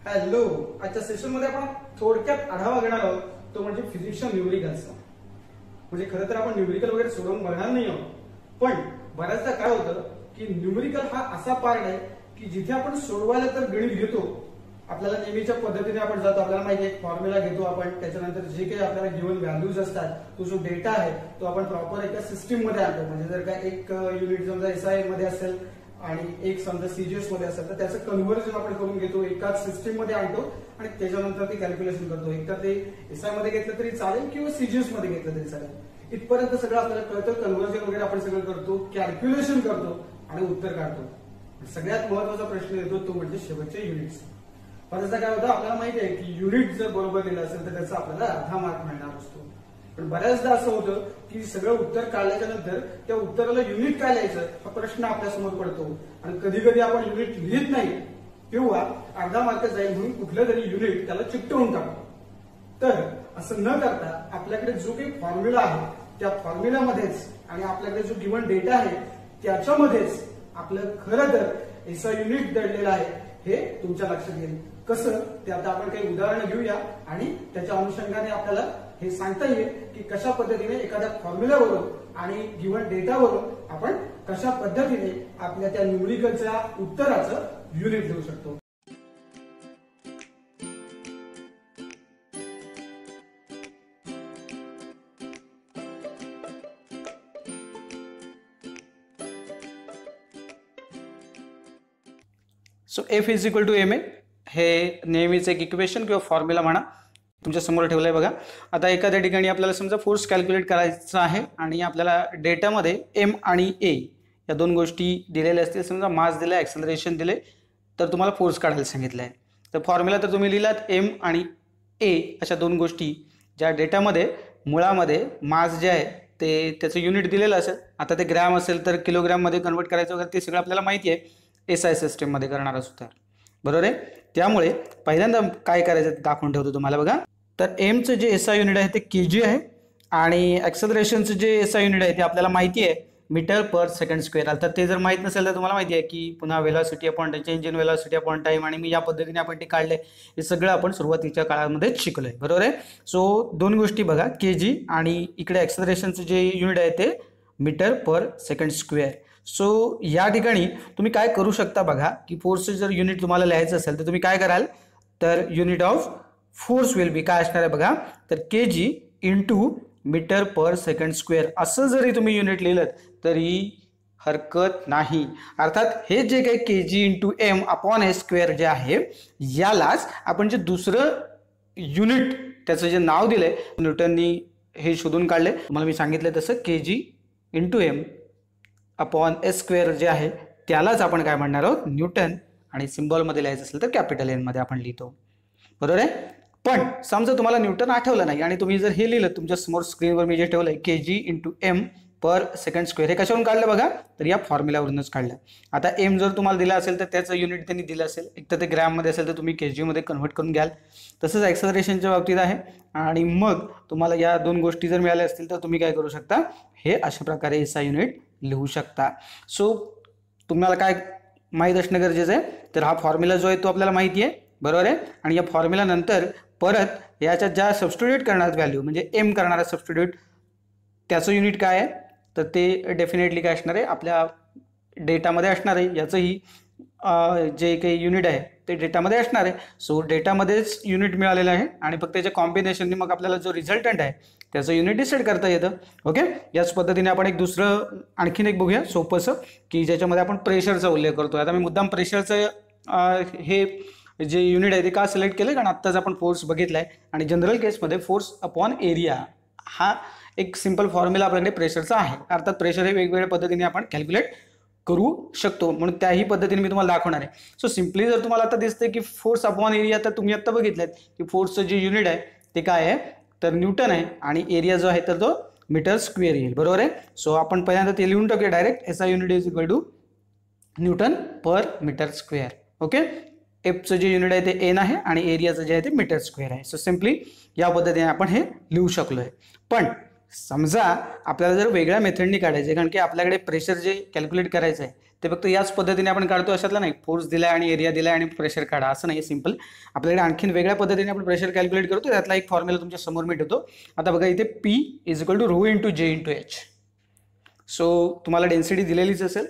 Hello, आजच्या session मध्ये आपण थोडक्यात आढावा घेणार आहोत तो म्हणजे फिजिक्सच्या न्यूमेरिकलचा। म्हणजे खरं तर आपण न्यूमेरिकल वगैरे सोडवून बघणार नाही आहोत, पण बऱ्याचदा काय होतं की न्यूमेरिकल हा असा पार्ट आहे की जिथे आपण सोडवायला तर गणित घेतो, आपल्याला नेहमीच्या पद्धतीने आपण जातो, आपल्याला माहिती आहे फॉर्म्युला घेतो आपण, त्याच्यानंतर जे काही आपल्याला गिव्हन व्हॅल्यूज असतात तो जो डेटा आहे तो आपण प्रॉपर एका सिस्टीम मध्ये आणतो। म्हणजे जर का एक युनिट समजा एसआय मध्ये असेल आणि एक समजा सीजीएस मध्ये असेल तर त्याचं कन्व्हर्जन आपण करून घेतो, एकाच सिस्टीम मध्ये आणतो आणि त्याच्यानंतर ते कॅल्क्युलेशन करतो। एकतर ते एसआय मध्ये घेतलं तरी चालेल किंवा सीजीएस मध्ये घेतलं तरी चालेल। इथपर्यंत सगळं आपल्याला कळतं, कन्व्हर्जन वगैरे आपण सगळं करतो, कॅल्क्युलेशन करतो आणि उत्तर काढतो। सगळ्यात महत्वाचा प्रश्न येतो तो म्हणजे शेवटचे युनिट्स। बऱ्याचदा काय होतं, आपल्याला माहिती आहे की युनिट जर बरोबर दिलं असेल तर त्याचा आपल्याला अर्धा मार्क मिळणार असतो, पण बऱ्याचदा असं होतं की सगळं उत्तर काढल्याच्या नंतर त्या उत्तराला युनिट काय लिहायचं हा प्रश्न आपल्या समोर पडतो आणि कधी कधी आपण युनिट लिहित नाही किंवा अर्धा मार्क जाईल म्हणून कुठलं तरी युनिट त्याला चिकटवून टाकतो। तर असं न करता आपल्याकडे जो काही फॉर्म्युला आहे त्या फॉर्म्युल्यामध्येच आणि आपल्याकडे जो गिव्हन डेटा आहे त्याच्यामध्येच आपलं खरं तर एसआय युनिट दडलेलं आहे हे तुमच्या लक्षात येईल। कसं ते आता आपण काही उदाहरणं घेऊया आणि त्याच्या अनुषंगाने आपल्याला हे सांगता येईल की कशा पद्धतीने एखाद्या फॉर्म्युल्यावरून आणि गिव्हन डेटावरून आपण कशा पद्धतीने आपल्या त्या न्यूमेरिकलच्या उत्तराचं युनिट लिहू शकतो। So F is equal to M A हे नेहमीच एक इक्वेशन किंवा फॉर्म्युला म्हणा तुमच्या समोर ठेवलंय बघा। आता एखाद्या ठिकाणी आपल्याला समजा फोर्स कॅल्क्युलेट करायचा आहे आणि आपल्याला डेटामध्ये एम आणि ए या दोन गोष्टी दिलेल्या असतील, समजा मास दिला, ॲक्सेलरेशन दिले, तर तुम्हाला फोर्स काढायला सांगितलं आहे। तर फॉर्म्युला तर तुम्ही लिहिलात एम आणि ए अशा दोन गोष्टी, ज्या डेटामध्ये मुळामध्ये मास जे आहे ते त्याचं युनिट दिलेलं असेल, आता ते ग्रॅम असेल तर किलोग्रॅममध्ये कन्वर्ट करायचं वगैरे ते सगळं आपल्याला माहिती आहे एसआय सिस्टीममध्ये करणार असतो तर, बरोबर आहे। त्यामुळे पहिल्यांदा काय करायचं ते दाखवून ठेवतो तुम्हाला बघा। तर एमचं जे एसआय युनिट आहे ते केजी आहे आणि ॲक्सेलरेशनचं जे एसआय युनिट आहे ते आपल्याला माहिती आहे मीटर पर सेकंड स्क्वेअर। अर्थात ते जर माहीत नसेल तर तुम्हाला माहिती आहे की पुन्हा velocity upon change in velocity upon time, आणि मी या पद्धतीने आपण ते काढले, हे सगळं आपण सुरुवातीच्या काळामध्येच शिकलोय, बरोबर आहे। सो दोन गोष्टी बघा, केजी आणि इकडे ॲक्सेलरेशनचं जे युनिट आहे ते metre per second square. So या ठिकाणी तुम्ही काय करू शकता बघा की फोर्सचं जर युनिट तुम्हाला लिहायचं असेल तर तुम्ही काय कराल, तर unit of force will be काय असणार आहे बघा, तर KG into metre per second square असं जरी तुम्ही युनिट लिहिलं तरी हरकत नाही। अर्थात हे जे काही केजी इंटू एम अपॉन ए स्क्वेअर जे आहे यालाच आपण जे दुसरं युनिट त्याचं जे नाव दिलंय न्यूटननी हे शोधून काढले, तुम्हाला मी सांगितलं तसं KG into M upon S square जे आहे त्यालाच आपण काय म्हणणार आहोत, न्यूटन, आणि सिम्बॉलमध्ये लिहायचं असेल तर कॅपिटल एन मध्ये आपण लिहितो, बरोबर आहे। पण समजा तुम्हाला न्यूटन आठवलं नाही आणि तुम्ही जर हे लिहिलं तुमच्या समोर स्क्रीनवर मी जे ठेवलंय केजी इंटू एम पर सेकंड स्क्वेअर, हे कशावरून काढलं बघा, तर या फॉर्म्युल्यावरूनच काढलं। आता एम जर तुम्हाला दिला असेल तर त्याचं युनिट त्यांनी दिलं असेल, एक तर ते ग्रॅममध्ये असेल तर तुम्ही केजीमध्ये कन्व्हर्ट करून घ्याल, तसंच ॲक्सेलरेशनच्या बाबतीत आहे। आणि मग तुम्हाला या दोन गोष्टी जर मिळाल्या असतील तर तुम्ही काय करू शकता, हे अशा प्रकारे एसआय युनिट लिहू शकता। सो तुम्हाला काय माहीत असणं गरजेचं आहे, तर हा फॉर्म्युला जो आहे तो आपल्याला माहिती आहे, बरोबर आहे। आणि या फॉर्म्युला नंतर परत याच्यात ज्या सबस्टिट्यूट करणार व्हॅल्यू म्हणजे एम करणारा सबस्टिट्यूट त्याचं युनिट काय आहे, तर ते डेफिनेटली काय असणार आहे आपल्या डेटामध्ये असणार आहे, याचंही जे काही युनिट आहे ते डेटामध्ये असणार आहे। सो डेटामध्येच युनिट मिळालेलं आहे आणि फक्त त्याच्या कॉम्बिनेशनने मग आपल्याला जो रिझल्टंट आहे त्याचं युनिट डिसाईड करता येतं, ओके। याच पद्धतीने आपण एक दुसरं आणखीन एक बघूया सोपंसं, की ज्याच्यामध्ये आपण प्रेशरचा उल्लेख करतो। आता मी मुद्दाम प्रेशरचं हे जे युनिट आहे ते का सिलेक्ट केलं, कारण आत्ताच आपण फोर्स बघितलाय आणि जनरल केसमध्ये फोर्स अपॉन एरिया हा एक सिंपल फॉर्म्युला आपल्याकडे प्रेशरचा आहे। अर्थात प्रेशर हे वेगवेगळ्या पद्धतीने आपण कॅल्क्युलेट करू शकतो, म्हणून त्याही पद्धतीने मी तुम्हाला दाखवणार आहे। सो सिम्पली जर तुम्हाला आता दिसते की फोर्स अपॉन एरिया, तर तुम्ही आता बघितलं की फोर्सचं जे युनिट आहे ते काय आहे, तर न्यूटन आहे आणि एरिया जो आहे तर तो मीटर स्क्वेअर येईल, बरोबर आहे। सो आपण पहिल्यांदा ते लिहून टाकूया direct, SI unit is equal to newton per metre square, okay. एफचं जे युनिट आहे ते एन आहे आणि एरियाचं जे आहे ते मीटर स्क्वेअर आहे। सो सिम्पली या पद्धतीने आपण हे लिहू शकलोय। पण समजा आपल्याला जर वेगळ्या मेथडनी काढायचं आहे, कारण की आपल्याकडे प्रेशर जे कॅल्क्युलेट करायचं आहे ते फक्त याच पद्धतीने आपण काढतो अशातला नाही, फोर्स दिलाय आणि एरिया दिलाय आणि प्रेशर काढा असं नाही. सिंपल आपल्याकडे आणखीन वेगळ्या पद्धतीने आपण प्रेशर कॅल्क्युलेट करतो. त्यातला एक फॉर्म्युला तुमच्या समोर मी ठेवतो. आता बघा इथे P is equal to rho into g into h. So तुम्हाला डेन्सिटी दिलेलीच असेल,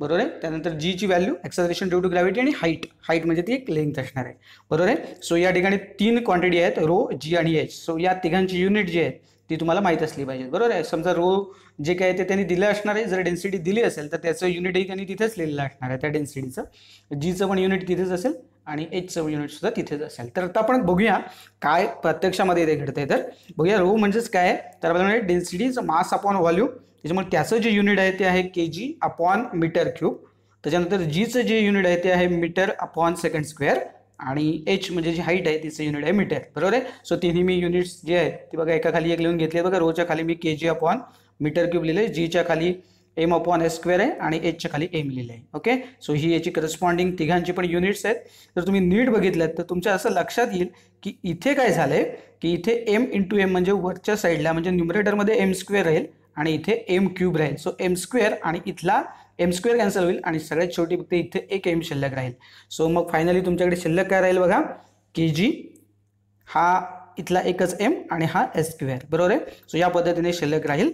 बरोबर आहे. त्यानंतर जी ची value acceleration due to gravity आणि हाईट म्हणजे ती एक लेंथ असणार आहे, बरोबर आहे. सो या ठिकाणी 3 क्वांटिटी आहेत, रो, जी आणि एच. सो या तिघांची युनिट जी आहेत ती तुम्हाला माहीत असली पाहिजे, बरोबर आहे. समजा रो जे काय ते त्यांनी दिलं असणार आहे, जर डेन्सिटी दिली असेल तर त्याचं युनिटही त्यांनी तिथेच लिहिलेलं असणार आहे त्या डेन्सिटीचं. जीचं पण युनिट तिथेच असेल आणि एचचं युनिट सुद्धा तिथेच असेल. तर आता आपण बघूया काय प्रत्यक्षामध्ये इथे घडतंय. तर बघूया रो म्हणजेच काय आहे, तर आपल्याला डेन्सिटीचं मास अपॉन व्हॉल्यूम, त्याच्यामुळे त्याचं जे युनिट आहे ते आहे kg अपॉन मीटर क्यूब. त्याच्यानंतर जीचं जे युनिट आहे ते आहे मीटर अपॉन सेकंड स्क्वेअर आणि एच म्हणजे जी हाईट आहे तिचं युनिट आहे मीटर, बरोबर आहे. सो तिन्ही मी युनिट्स जे आहेत ती बघा एका खाली एक लिहून घेतली. बघा रोच्या खाली मी kg अपॉन मीटर क्यूब लिहिले, जीच्या खाली m अपॉन एस स्क्वेअर आहे आणि एचच्या खाली m लिहिले आहे. ओके, सो ही याची करस्पॉन्डिंग तिघांची पण युनिट्स आहेत. तर तुम्ही नीट बघितलं तर तुमच्या असं लक्षात येईल की इथे काय झालंय की इथे m इंटू एम म्हणजे वरच्या साईडला म्हणजे न्यूमरेटरमध्ये m स्क्वेअर राहील आणि इथे m क्यूब राहील. सो m स्क्वेअर आणि इथला m स्क्वेअर कॅन्सल होईल आणि सगळ्यात शेवटी फक्त इथे एक m शिल्लक राहील. सो मग फायनली तुमच्याकडे शिल्लक काय राहील बघा, kg हा इथला एकच m आणि हा s स्क्वेअर, बरोबर आहे. सो या पद्धतीने शिल्लक राहील.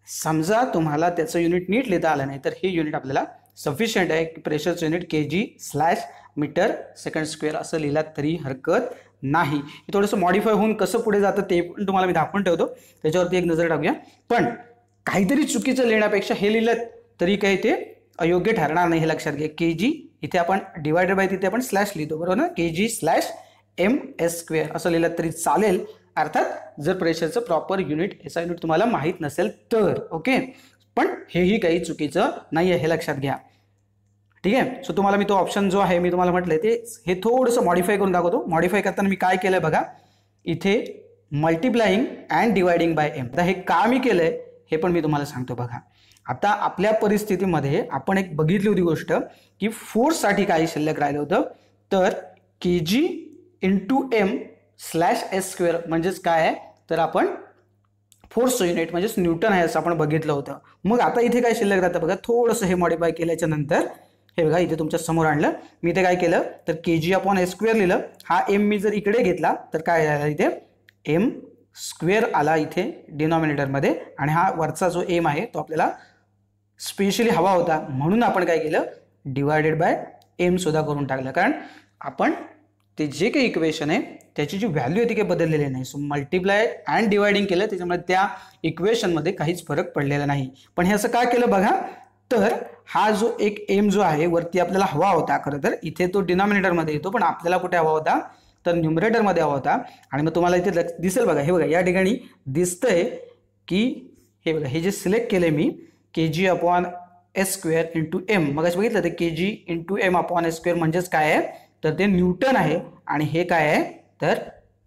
समजा तुम्हाला त्याचं युनिट नीट लिहिता आलं नाही तर हे युनिट आपल्याला सफिशियंट आहे की प्रेशरचं युनिट kg/मीटर सेकंड स्क्वेअर असं लिहिलं तरी हरकत नाही. हे थोडंसं मॉडिफाय होऊन कसं पुढे जातं ते पण तुम्हाला मी दाखवून ठेवतो, त्याच्यावरती एक नजर टाकूया. पण काहीतरी चुकीचं लिहिण्यापेक्षा हे लिहिलं तरी काही ते अयोग्य ठरणार नाही, हे लक्षात घ्या. kg इथे आपण डिवायडेड बाय तिथे आपण स्लॅश लिहितो, बरोबर ना, kg/ms स्क्वेअर असं लिहिलं तरी चालेल. अर्थात जर प्रेशरचं प्रॉपर युनिट याचा युनिट तुम्हाला माहीत नसेल तर. ओके, पण हेही काही चुकीचं नाही आहे हे लक्षात घ्या, ठीक आहे. सो तुम्हाला मी तो ऑप्शन जो आहे मी तुम्हाला म्हटलंय ते हे थोडंसं मॉडिफाय करून दाखवतो. मॉडिफाय करताना मी काय केलंय बघा, इथे multiplying and dividing bye m. आता हे का मी केलंय हे पण मी तुम्हाला सांगतो बघा. आता आपल्या परिस्थितीमध्ये आपण एक बघितली होती गोष्ट की फोर्ससाठी काय शिल्लक राहिलं होतं, तर kg इंटू m/s स्क्वेअर म्हणजेच काय आहे, तर आपण फोर्सचं युनिट म्हणजेच न्यूटन आहे असं आपण बघितलं होतं. मग आता इथे काय शिल्लक राहतं बघा, थोडंसं हे मॉडिफाय केल्याच्या नंतर हे बघा इथे तुमच्या समोर आणलं मी. इथे काय केलं तर kg अपॉन s स्क्वेअर लिहिलं. हा m मी जर इकडे घेतला तर काय झालं, इथे m स्क्वेअर आला इथे डिनॉमिनेटरमध्ये आणि हा वरचा जो m आहे तो आपल्याला स्पेशली हवा होता म्हणून आपण काय केलं, डिवायडेड बाय m सुद्धा करून टाकलं. कारण आपण ते जे काही इक्वेशन आहे त्याची जी व्हॅल्यू आहे ती काही बदललेली नाही. सो मल्टिप्लाय अँड डिवायडिंग केलं त्याच्यामुळे त्या इक्वेशनमध्ये काहीच फरक पडलेला नाही. पण हे असं का केलं बघा, तर हा जो एक m जो आहे वरती आपल्याला हवा होता, खरं तर इथे तो डिनॉमिनेटरमध्ये येतो पण आपल्याला कुठे हवा होता तर न्यूमरेटरमध्ये हवा होता. आणि मग तुम्हाला इथे दिसेल बघा, हे बघा या ठिकाणी दिसतंय की हे बघा हे जे सिलेक्ट केले मी kg upon S square into m, मग बघितलं ते kg into m upon S square म्हणजेच काय आहे तर ते न्यूटन आहे आणि हे काय आहे तर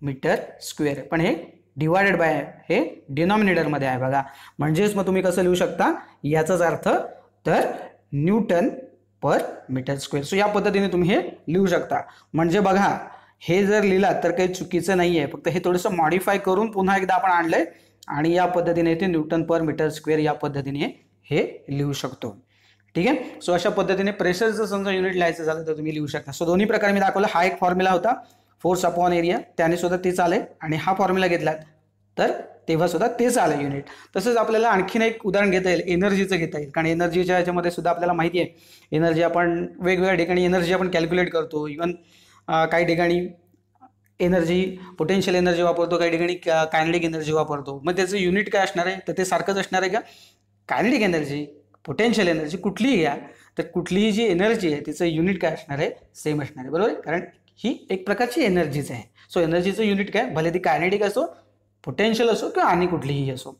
मीटर स्क्वेअर आहे. पण हे डिवायडेड बाय हे डिनॉमिनेटरमध्ये आहे बघा. म्हणजेच मग तुम्ही कसं लिहू शकता याचाच अर्थ तर Newton per metre square. So या पद्धतीने तुम्ही हे लिहू शकता. म्हणजे बघा हे जर लिहिलात तर काही चुकीचं नाही आहे, फक्त हे थोडंसं मॉडिफाय करून पुन्हा एकदा आपण आणलंय आणि या पद्धतीने ते न्यूटन पर मीटर स्क्वेअर या पद्धतीने हे लिहू शकतो, ठीक आहे. सो अशा पद्धतीने प्रेशरचं समजा युनिट लिहायचं झालं तर तुम्ही लिहू शकता. सो दोन्ही प्रकारे मी दाखवलं. हा एक फॉर्म्युला होता फोर्स अपॉन एरिया, त्याने सुद्धा तेच आले आणि हा फॉर्म्युला घेतला तर तेव्हा सुद्धा तेच आलं युनिट. तसंच आपल्याला आणखीन एक उदाहरण घेता येईल, एनर्जीचं घेता येईल. कारण एनर्जीच्या ह्याच्यामध्ये सुद्धा आपल्याला माहिती आहे एनर्जी आपण वेगवेगळ्या ठिकाणी एनर्जी आपण कॅल्क्युलेट करतो. इव्हन काही ठिकाणी एनर्जी पोटेन्शियल एनर्जी वापरतो, काही ठिकाणी कायनेटिक एनर्जी वापरतो. मग त्याचं युनिट काय असणार आहे तर ते सारखंच असणार आहे का, कायनेटिक एनर्जी पोटेन्शियल एनर्जी कुठलीही घ्या तर कुठलीही जी एनर्जी आहे तिचं युनिट काय असणार आहे सेम असणार आहे, बरोबर. कारण ही एक प्रकारची एनर्जीच आहे. सो एनर्जीचं युनिट काय, भले ती कायनेटिक असो पोटेन्शियल असो किंवा आणि कुठलीही असो,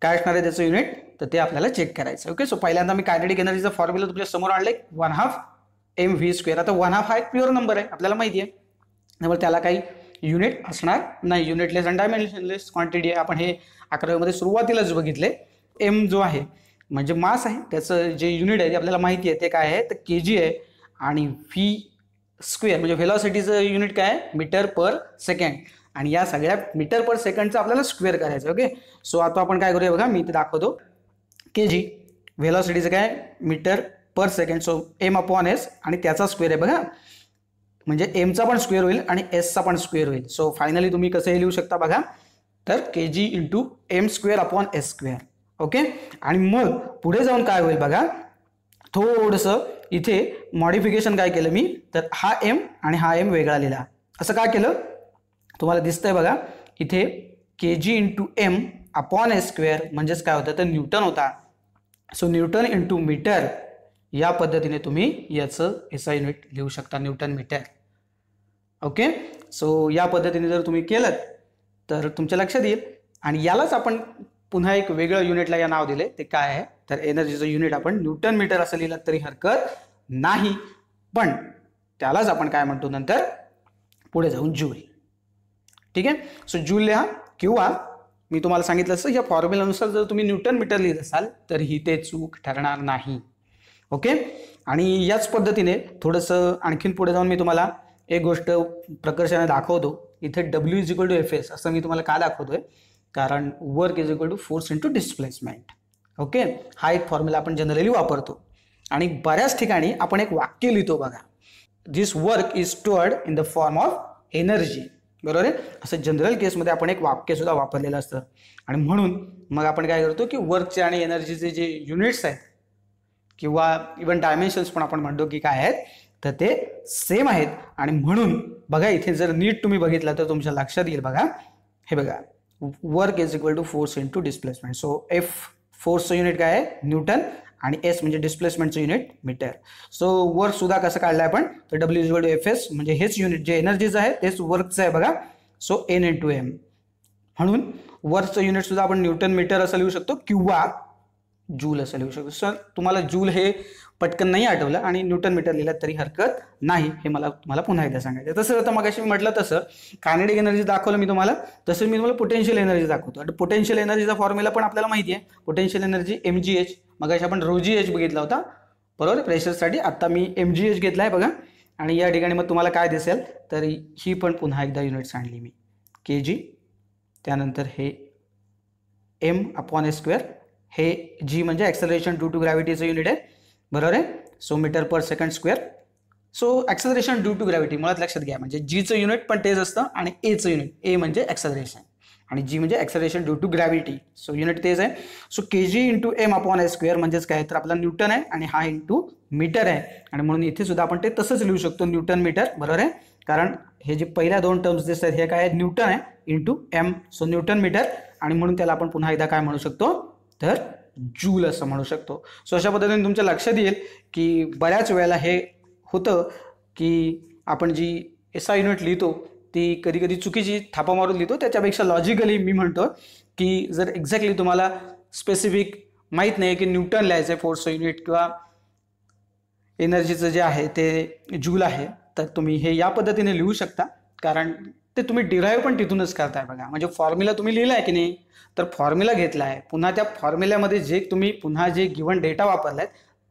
काय असणार आहे त्याचं युनिट तर ते आपल्याला चेक करायचं. ओके, सो पहिल्यांदा मी कायनेटिक एनर्जीचा फॉर्म्युला तुमच्या समोर आणलाय 1/2 mv स्क्वेअर. आता 1/2 हा एक प्युअर नंबर आहे आपल्याला माहिती आहे, त्यामुळे त्याला काही युनिट असणार नाही. युनिटलेस अँड डायमेन्शनलेस क्वांटिटी आहे. आपण हे 11वीमध्ये सुरुवातीलाच बघितले. m जो आहे म्हणजे मास आहे, त्याचं जे युनिट आहे ते आपल्याला माहिती आहे ते काय आहे तर kg आहे आणि v स्क्वेअर म्हणजे व्हेलॉसिटीचं युनिट काय आहे मीटर पर सेकंड. आणि या सगळ्या मीटर पर सेकंडचं आपल्याला स्क्वेअर करायचं. ओके, सो आता आपण काय करूया बघा, मी इथे दाखवतो. kg व्हेलॉसिटीचं काय metre per second, so m/s आणि त्याचा स्क्वेअर आहे बघा, म्हणजे एमचा पण स्क्वेअर होईल आणि एसचा पण स्क्वेअर होईल. सो फायनली तुम्ही कसं लिहू शकता बघा, तर kg × m²/s². ओके, आणि मग पुढे जाऊन काय होईल बघा, थोडंसं इथे मॉडिफिकेशन काय केलं मी, तर हा m आणि हा m वेगळा लिहिला. असं का केलं तुम्हाला दिसतंय बघा इथे, kg × m/s² म्हणजेच काय होतं तर न्यूटन होता. सो न्यूटन × मीटर या पद्धतीने तुम्ही याचं SI युनिट लिहू शकता, न्यूटन मीटर. ओके, सो या पद्धतीने जर तुम्ही केलं तर तुमच्या लक्षात येईल. आणि यालाच आपण पुन्हा एक वेगळं युनिटला या नाव दिले, ते काय आहे तर एनर्जीचं युनिट आपण न्यूटन मीटर असं लिहिलं तरी हरकत नाही, पण त्यालाच आपण काय म्हणतो नंतर पुढे जाऊन जूल. ठीक आहे, सो जूल लिहा, किंवा मी तुम्हाला सांगितलं असं या फॉर्म्युलानुसार जर तुम्ही न्यूटन मीटर लिहित असाल तरीही ते चूक ठरणार नाही. ओके, आणि याच पद्धतीने थोडंसं आणखीन पुढे जाऊन मी तुम्हाला एक गोष्ट प्रकर्षाने दाखवतो. इथे W = Fs असं मी तुम्हाला का दाखवतोय, कारण वर्क = फोर्स × डिस्प्लेसमेंट. ओके, हा एक फॉर्म्युला आपण जनरली वापरतो आणि बऱ्याच ठिकाणी आपण एक वाक्य लिहितो बघा, this work is stored in the form of energy. बरोबर आहे, असं जनरल केसमध्ये आपण एक वाक्य सुद्धा वापरलेलं असतं. आणि म्हणून मग आपण काय करतो की वर्कचे आणि एनर्जीचे जे युनिट्स आहेत किंवा इव्हन डायमेन्शन्स पण आपण म्हणतो की काय आहेत तर ते सेम आहेत. आणि म्हणून बघा इथे जर नीट तुम्ही बघितलं तर तुमच्या लक्षात येईल बघा, हे बघा, work = force × displacement. So F फोर्सचं युनिट काय आहे न्यूटन आणि S म्हणजे डिस्प्लेसमेंटचं युनिट मीटर. सो वर्क सुद्धा कसं काढलं आपण तर W = Fs म्हणजे हेच युनिट जे एनर्जीचं आहे तेच वर्कचं आहे बघा. सो N × M, म्हणून वर्कचं युनिट सुद्धा आपण न्यूटन मीटर असं लिहू शकतो किंवा जूल असं लिहू शकतो. सर तुम्हाला जूल हे पटकन नाही आठवलं आणि न्यूटन मीटर लिहिलं तरी हरकत नाही, हे मला तुम्हाला पुन्हा एकदा सांगायचं. तसं आता मग मी म्हटलं तसं कायनेटिक एनर्जी दाखवलं मी तुम्हाला, तसं मी तुम्हाला पोटेन्शियल एनर्जी दाखवतो. आणि पोटेन्शियल एनर्जीचा फॉर्म्युला पण आपल्याला माहिती आहे, पोटेन्शियल एनर्जी mgh. मग आपण ρgh बघितला होता बरोबर प्रेशरसाठी, आता मी mgh घेतला आहे बघा. आणि या ठिकाणी मग तुम्हाला काय दिसेल तर ही पण पुन्हा एकदा युनिट्स आणली मी, kg, त्यानंतर हे m/s², हे g म्हणजे ॲक्सेलरेशन ड्यू टू ग्रॅव्हिटीचं युनिट आहे बरोबर आहे. So metre per second square. So acceleration due to gravity मुळात लक्षात घ्या, म्हणजे जीचं युनिट पण तेच असतं आणि एचं युनिट, ए म्हणजे ॲक्सेलरेशन आणि जी म्हणजे acceleration due to gravity. So unit तेच आहे. सो kg × m/s² म्हणजेच काय तर आपला न्यूटन आहे आणि हा × मीटर आहे. आणि म्हणून इथे सुद्धा आपण ते तसंच लिहू शकतो न्यूटन मीटर बरोबर आहे, कारण हे जे पहिल्या दोन टर्म्स दिसतात हे काय आहे न्यूटन आहे × m. सो न्यूटन मीटर, आणि म्हणून त्याला आपण पुन्हा एकदा काय म्हणू शकतो तर जूल असं म्हणू शकतो. सो अशा पद्धतीने तुमच्या लक्षात येईल की बऱ्याच वेळेला हे होतं की आपण जी SI युनिट लिहितो ती कधी कधी चुकीची थापा मारून लिहितो. त्याच्यापेक्षा लॉजिकली मी म्हणतो की जर एक्झॅक्टली तुम्हाला स्पेसिफिक माहीत नाही की न्यूटन लिहायचं आहे फोर्सचं युनिट किंवा एनर्जीचं जे आहे ते जूल आहे, तर तुम्ही हे या पद्धतीने लिहू शकता, कारण ते तुम्ही डिराईव्ह पण तिथूनच करताय बघा. म्हणजे फॉर्म्युला तुम्ही लिहिला आहे की नाही, तर फॉर्म्युला घेतला आहे, पुन्हा त्या फॉर्म्युल्यामध्ये जे तुम्ही पुन्हा जे गिव्हन डेटा वापरलाय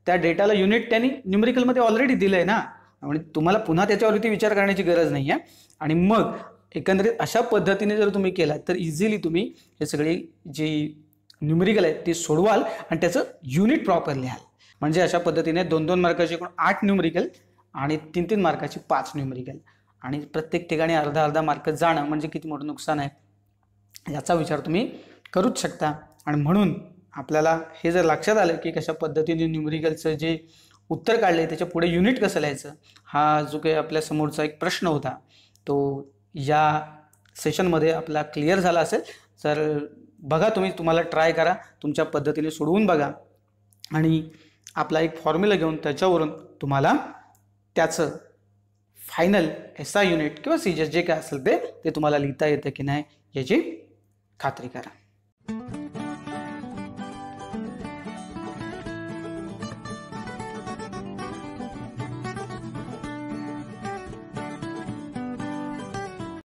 त्या डेटाला युनिट त्यांनी न्यूमेरिकलमध्ये ऑलरेडी दिलं आहे ना, म्हणजे तुम्हाला पुन्हा त्याच्यावरती विचार करण्याची गरज नाही आहे. आणि मग एकंदरीत अशा पद्धतीने जर तुम्ही केलात तर इझिली तुम्ही हे सगळी जी न्यूमेरिकल आहेत ती सोडवाल आणि त्याचं युनिट प्रॉपर लिहाल. म्हणजे अशा पद्धतीने 2-2 मार्काची एकूण 8 न्यूमेरिकल आणि 3-3 मार्काची 5 न्यूमेरिकल, आणि प्रत्येक ठिकाणी अर्धा मार्क जाणं म्हणजे किती मोठं नुकसान आहे याचा विचार तुम्ही करूच शकता. आणि म्हणून आपल्याला हे जर लक्षात आलं की कशा पद्धतीने न्यूमेरिकलचं जे उत्तर काढले त्याच्या पुढे युनिट कसं लिहायचं, हा जो काही आपल्या समोरचा एक प्रश्न होता तो या सेशनमध्ये आपला क्लिअर झाला असेल. तर बघा तुम्हाला ट्राय करा, तुमच्या पद्धतीने सोडवून बघा आणि आपला एक फॉर्म्युला घेऊन त्याच्यावरून तुम्हाला त्याचं फायनल SI युनिट किंवा CGS जे काय असेल ते तुम्हाला लिहिता येतं की नाही याची खात्री करा.